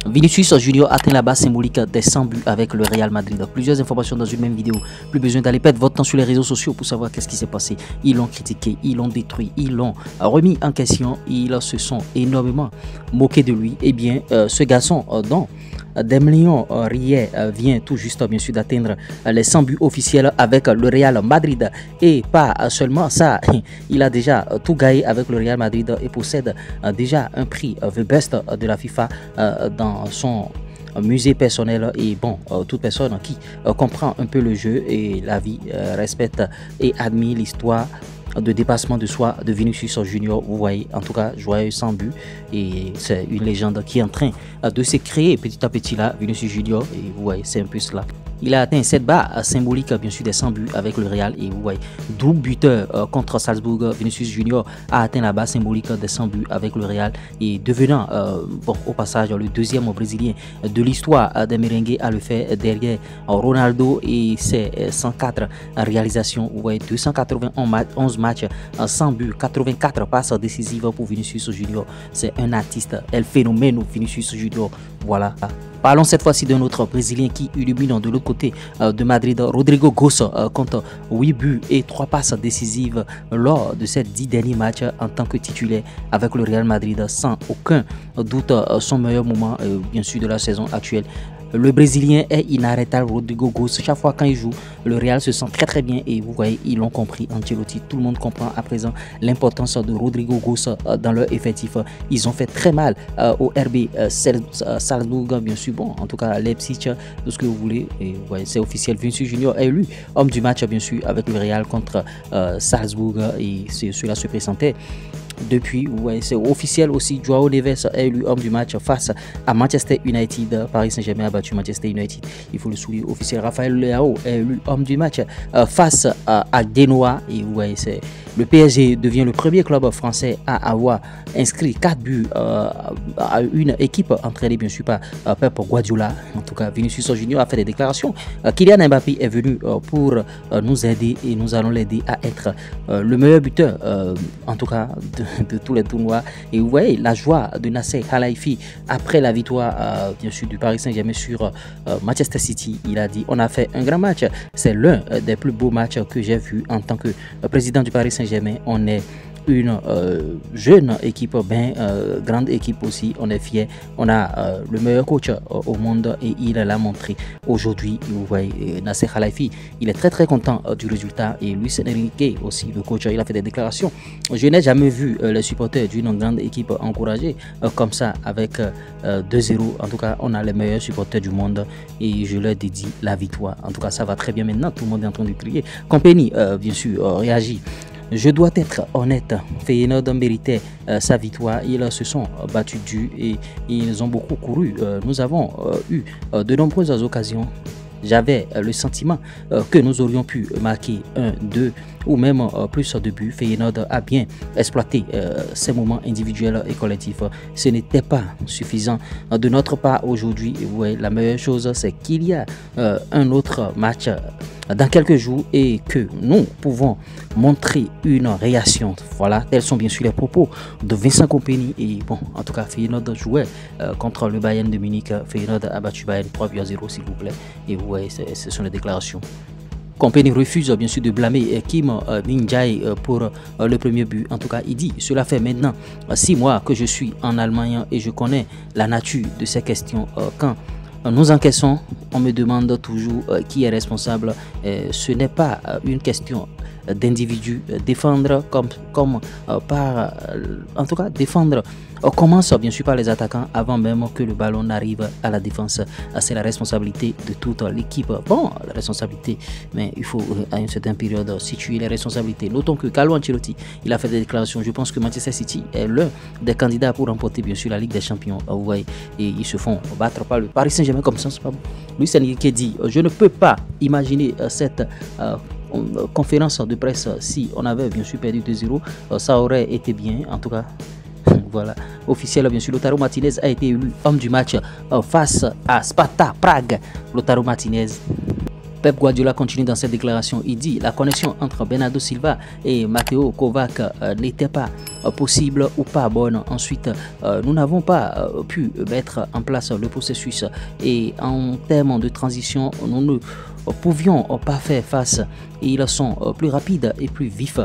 Vinicius Junior atteint la base symbolique des 100 buts avec le Real Madrid. Plusieurs informations dans une même vidéo. Plus besoin d'aller perdre votre temps sur les réseaux sociaux pour savoir qu'est-ce qui s'est passé. Ils l'ont critiqué, ils l'ont détruit, ils l'ont remis en question. Ils se sont énormément moqués de lui. Eh bien, ce garçon dont des millions riait vient tout juste bien sûr d'atteindre les 100 buts officiels avec le Real Madrid. Et pas seulement ça, il a déjà tout gagné avec le Real Madrid et possède déjà un prix The Best de la FIFA dans son musée personnel. Et bon, toute personne qui comprend un peu le jeu et la vie respecte et admire l'histoire de dépassement de soi de Vinicius Junior. Vous voyez, en tout cas, joyeux 100 buts, et c'est une légende qui est en train de se créer petit à petit là, Vinicius Junior. Et vous voyez, c'est un peu cela. Il a atteint cette barre symbolique bien sûr des 100 buts avec le Real, et vous voyez, double buteur contre Salzbourg. Vinicius Junior a atteint la barre symbolique des 100 buts avec le Real et devenant bon, au passage le deuxième Brésilien de l'histoire des merengues à le faire derrière Ronaldo et ses 104 réalisations. Vous voyez, 291 matchs, 100 buts, 84 passes décisives pour Vinicius Junior. C'est un artiste, el phénomène Vinicius Junior. Voilà. Parlons cette fois-ci d'un autre Brésilien qui illumine de l'autre côté de Madrid, Rodrigo Goes, compte 8 buts et 3 passes décisives lors de ces 10 derniers matchs en tant que titulaire avec le Real Madrid, sans aucun doute son meilleur moment bien sûr de la saison actuelle. Le Brésilien est inarrêtable, Rodrigo Goes. Chaque fois quand il joue, le Real se sent très bien, et vous voyez, ils l'ont compris. Ancelotti, tout le monde comprend à présent l'importance de Rodrigo Goes dans leur effectif. Ils ont fait très mal au RB Salzbourg, bien sûr. Bon, en tout cas, Leipzig, tout ce que vous voulez. Et vous voyez, c'est officiel. Vinicius Junior est élu homme du match, bien sûr, avec le Real contre Salzbourg, et cela se présentait. Depuis, vous voyez, c'est officiel aussi. Joao Neves est élu homme du match face à Manchester United. Paris Saint-Germain a battu Manchester United, il faut le souligner. Officiel, Rafael Leao est élu homme du match face à Genoa. Et vous voyez, c'est le PSG devient le premier club français à avoir inscrit 4 buts à une équipe entraînée bien sûr par Pep Guardiola. En tout cas, Vinicius Junior a fait des déclarations. Kylian Mbappé est venu pour nous aider, et nous allons l'aider à être le meilleur buteur en tout cas de tous les tournois. Et vous voyez la joie de Nasser Khelaifi après la victoire bien sûr du Paris Saint-Germain sur Manchester City. Il a dit: on a fait un grand match, c'est l'un des plus beaux matchs que j'ai vu en tant que président du Paris Saint-Germain. On est une jeune équipe, bien grande équipe aussi. On est fiers, on a le meilleur coach au monde, et il l'a montré aujourd'hui. Vous voyez, Nasser Khelaifi, il est très content du résultat, et Luis Enrique aussi, le coach, il a fait des déclarations. Je n'ai jamais vu les supporters d'une grande équipe encouragés comme ça avec 2-0. En tout cas, on a les meilleurs supporters du monde, et je leur dédie la victoire. En tout cas, ça va très bien maintenant, tout le monde est en train de crier. Compagnie bien sûr réagit: je dois être honnête, Feyenoord méritait sa victoire. Ils se sont battus dur et ils ont beaucoup couru. Nous avons eu de nombreuses occasions. J'avais le sentiment que nous aurions pu marquer 1, 2 ou même plus de buts. Feyenoord a bien exploité ces moments individuels et collectifs. Ce n'était pas suffisant de notre part aujourd'hui. Vous voyez, la meilleure chose, c'est qu'il y a un autre match dans quelques jours et que nous pouvons montrer une réaction. Voilà, tels sont bien sûr les propos de Vincent Kompany. Et bon, en tout cas, Feyenoord jouait contre le Bayern de Munich. Feyenoord a battu Bayern 3-0, s'il vous plaît. Et vous voyez, ce sont les déclarations. Kompany refuse bien sûr de blâmer Kim Min-jae pour le premier but. En tout cas, il dit: cela fait maintenant 6 mois que je suis en Allemagne et je connais la nature de ces questions. Quand nous encaissons, on me demande toujours qui est responsable. Ce n'est pas une question d'individu. Défendre comme par en tout cas défendre commence bien sûr par les attaquants avant même que le ballon n'arrive à la défense. C'est la responsabilité de toute l'équipe. Bon, la responsabilité, mais il faut à une certaine période situer les responsabilités. Notons que Carlo Ancelotti, il a fait des déclarations. Je pense que Manchester City est l'un des candidats pour remporter bien sûr la Ligue des Champions. Vous voyez, et ils se font battre par le Paris Saint-Germain comme ça, c'est pas bon. Luis Enrique dit: je ne peux pas imaginer cette conférence de presse si on avait bien sûr perdu 2-0. Ça aurait été bien, en tout cas. Voilà, officiel bien sûr, Lautaro Martinez a été élu homme du match face à Sparta Prague. Lautaro Martinez Pep Guardiola continue dans cette déclaration. Il dit la connexion entre Bernardo Silva et Mateo Kovac n'était pas possible ou pas bonne. Ensuite, nous n'avons pas pu mettre en place le processus et en termes de transition, nous ne pouvions pas faire face. Ils sont plus rapides et plus vifs.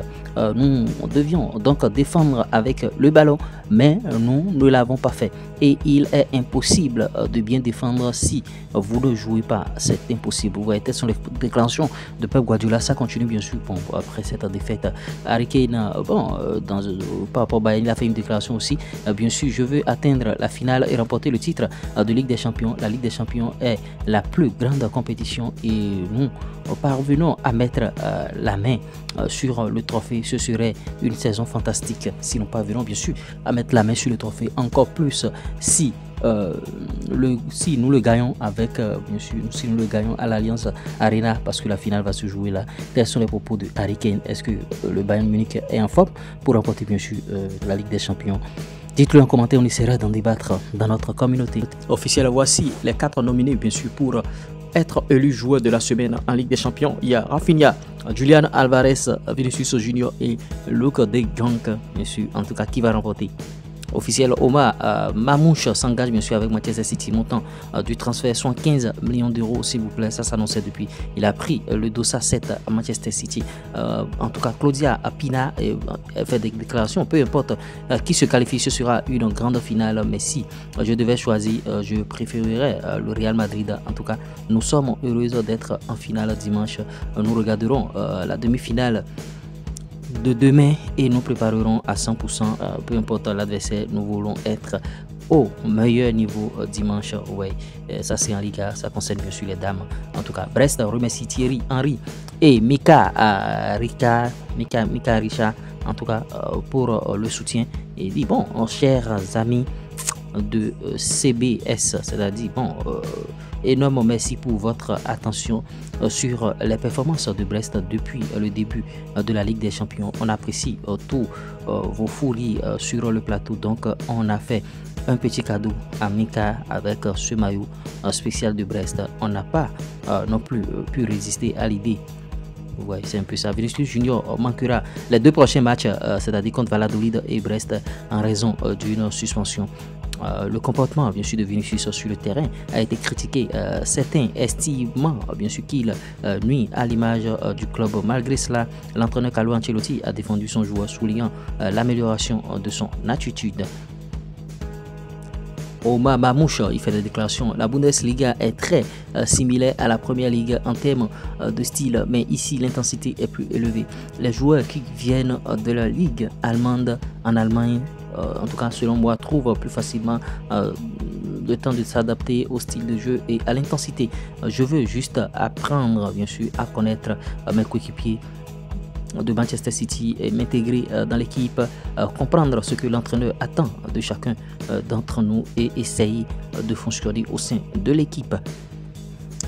Nous devions donc défendre avec le ballon, mais nous ne l'avons pas fait. Et il est impossible de bien défendre si vous ne jouez pas. C'est impossible. Vous voyez, telles sont les déclarations de Pep Guardiola. Ça continue bien sûr. Bon, après cette défaite, Harry Kane, par rapport à Bayern, il a fait une déclaration aussi. Bien sûr, je veux atteindre la finale et remporter le titre de Ligue des Champions. La Ligue des Champions est la plus grande compétition et nous parvenons à mettre la main sur le trophée. Ce serait une saison fantastique si nous parvenons bien sûr à mettre la main sur le trophée, encore plus si nous le gagnons avec bien sûr, si nous le gagnons à l'Allianz Arena, parce que la finale va se jouer là. Tels sont les propos de Harry Kane. Est-ce que le Bayern Munich est en forme pour remporter bien sûr la Ligue des Champions? Dites-le en commentaire, on essaiera d'en débattre dans notre communauté officielle. Voici les 4 nominés bien sûr pour être élu joueur de la semaine en Ligue des Champions. Il y a Rafinha, Julian Alvarez, Vinicius Junior et Luke de Jong, bien sûr, en tout cas qui va remporter. Officiel, Omar Mamouche s'engage bien sûr avec Manchester City. Montant du transfert 75 millions d'euros, s'il vous plaît. Ça s'annonçait depuis. Il a pris le dossier 7 à Manchester City. En tout cas, Claudia Pina fait des déclarations. Peu importe qui se qualifie, ce sera une grande finale. Mais si je devais choisir, je préférerais le Real Madrid. En tout cas, nous sommes heureux d'être en finale dimanche. Nous regarderons la demi-finale de demain et nous préparerons à 100%, peu importe l'adversaire. Nous voulons être au meilleur niveau dimanche. Ouais, ça c'est en Liga, ça concerne bien sûr les dames. En tout cas, Brest remercie Thierry Henry et Mika Richard, en tout cas pour le soutien. Et dit bon, chers amis de CBS, c'est-à-dire bon, énorme merci pour votre attention sur les performances de Brest depuis le début de la Ligue des Champions. On apprécie tous vos folies sur le plateau, donc on a fait un petit cadeau à Mika avec ce maillot spécial de Brest. On n'a pas non plus pu résister à l'idée. Ouais, c'est un peu ça. Vinicius Junior manquera les 2 prochains matchs, c'est-à-dire contre Valladolid et Brest, en raison d'une suspension. Le comportement bien sûr de Vinicius sur le terrain a été critiqué, certains estimant bien sûr qu'il nuit à l'image du club. Malgré cela, l'entraîneur Carlo Ancelotti a défendu son joueur, soulignant l'amélioration de son attitude. Omar Mamouche, il fait des déclarations. La Bundesliga est très similaire à la Première Ligue en termes de style, mais ici l'intensité est plus élevée. Les joueurs qui viennent de la Ligue allemande en Allemagne, en tout cas selon moi, trouvent plus facilement le temps de s'adapter au style de jeu et à l'intensité. Je veux juste apprendre bien sûr à connaître mes coéquipiers de Manchester City et m'intégrer dans l'équipe, comprendre ce que l'entraîneur attend de chacun d'entre nous et essayer de fonctionner au sein de l'équipe.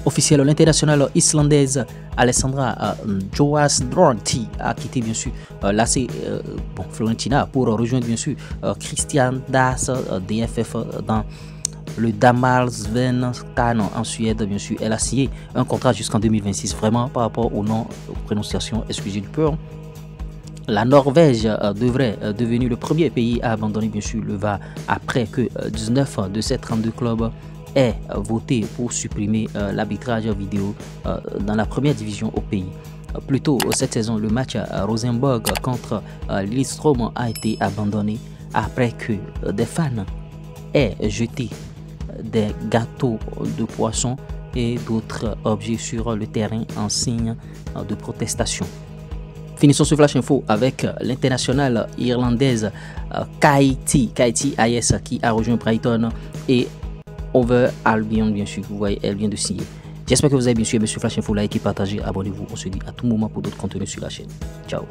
Officiel, l'internationale islandaise Alessandra Johansdóttir a quitté bien sûr l'AC Fiorentina pour rejoindre bien sûr Christian Das DFF dans le Damallsvenskan en Suède. Bien sûr, elle a signé un contrat jusqu'en 2026. Vraiment, par rapport au nom, aux prononciations, excusez du peu. La Norvège devrait devenir le premier pays à abandonner bien sûr le VAR après que 19 de ses 32 clubs aient voté pour supprimer l'arbitrage vidéo dans la première division au pays. Plus tôt cette saison, le match à Rosenborg contre Lillestrøm a été abandonné après que des fans aient jeté des gâteaux de poisson et d'autres objets sur le terrain en signe de protestation. Finissons ce flash info avec l'internationale irlandaise Katie Hayes qui a rejoint Brighton et Over Albion, bien sûr. Vous voyez, elle vient de signer. J'espère que vous avez bien sûr aimé ce flash info, likez, partagez, abonnez-vous. On se dit à tout moment pour d'autres contenus sur la chaîne. Ciao.